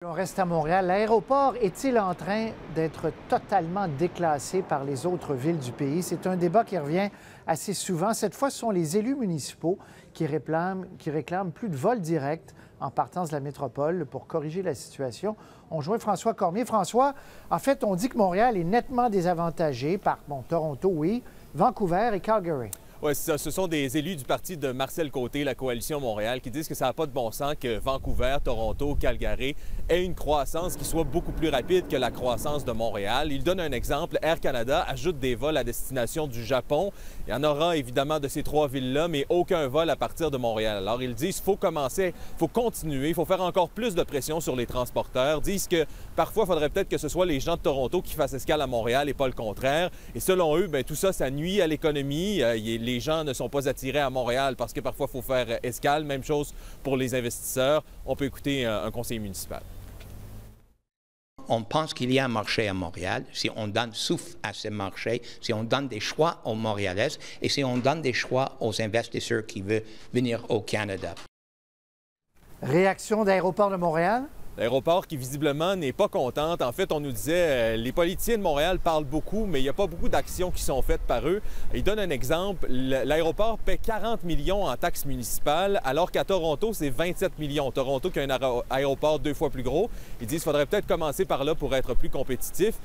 On reste à Montréal. L'aéroport est-il en train d'être totalement déclassé par les autres villes du pays? C'est un débat qui revient assez souvent. Cette fois, ce sont les élus municipaux qui réclament plus de vols directs en partance de la métropole pour corriger la situation. On joint François Cormier. François, en fait, on dit que Montréal est nettement désavantagé par, Toronto, oui, Vancouver et Calgary. Oui, c'est ça. Ce sont des élus du parti de Marcel Côté, la Coalition Montréal, qui disent que ça n'a pas de bon sens que Vancouver, Toronto, Calgary aient une croissance qui soit beaucoup plus rapide que la croissance de Montréal. Ils donnent un exemple. Air Canada ajoute des vols à destination du Japon. Il y en aura évidemment de ces trois villes-là, mais aucun vol à partir de Montréal. Alors, ils disent qu'il faut continuer, il faut faire encore plus de pression sur les transporteurs. Ils disent que parfois, il faudrait peut-être que ce soit les gens de Toronto qui fassent escale à Montréal et pas le contraire. Et selon eux, bien, tout ça, ça nuit à l'économie. Les gens ne sont pas attirés à Montréal parce que parfois, il faut faire escale. Même chose pour les investisseurs. On peut écouter un conseiller municipal. On pense qu'il y a un marché à Montréal. Si on donne souffle à ce marché, si on donne des choix aux Montréalais et si on donne des choix aux investisseurs qui veulent venir au Canada. Réaction d'Aéroport de Montréal? L'aéroport qui visiblement n'est pas contente. En fait, on nous disait, les politiciens de Montréal parlent beaucoup, mais il n'y a pas beaucoup d'actions qui sont faites par eux. Ils donnent un exemple. L'aéroport paie 40 millions en taxes municipales, alors qu'à Toronto, c'est 27 millions. Toronto qui a un aéroport 2 fois plus gros. Ils disent qu'il faudrait peut-être commencer par là pour être plus compétitif.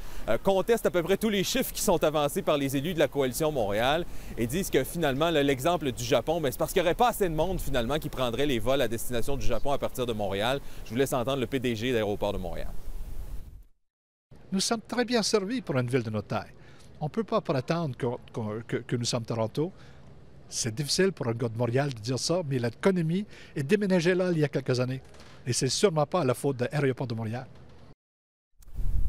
Contestent à peu près tous les chiffres qui sont avancés par les élus de la Coalition Montréal et disent que finalement, l'exemple du Japon, c'est parce qu'il n'y aurait pas assez de monde finalement qui prendrait les vols à destination du Japon à partir de Montréal. Je vous laisse entendre le PDG d'Aéroport de Montréal. Nous sommes très bien servis pour une ville de notre taille. On ne peut pas prétendre que nous sommes Toronto. C'est difficile pour un gars de Montréal de dire ça, mais l'économie est déménagée là il y a quelques années. Et c'est sûrement pas la faute de l'Aéroport de Montréal.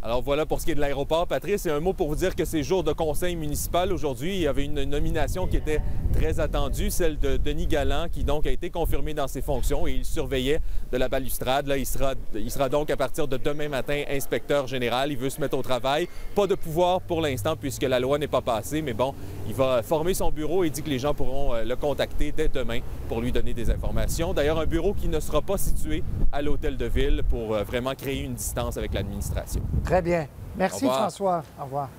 Alors voilà pour ce qui est de l'aéroport. Patrice, un mot pour vous dire que c'est jour de conseil municipal aujourd'hui. Il y avait une nomination qui était très attendue, celle de Denis Galland, qui donc a été confirmé dans ses fonctions et il surveillait de la balustrade. Là, il sera donc à partir de demain matin inspecteur général. Il veut se mettre au travail. Pas de pouvoir pour l'instant puisque la loi n'est pas passée, mais bon, il va former son bureau et dit que les gens pourront le contacter dès demain pour lui donner des informations. D'ailleurs, un bureau qui ne sera pas situé à l'hôtel de ville pour vraiment créer une distance avec l'administration. Très bien. Merci François. Au revoir.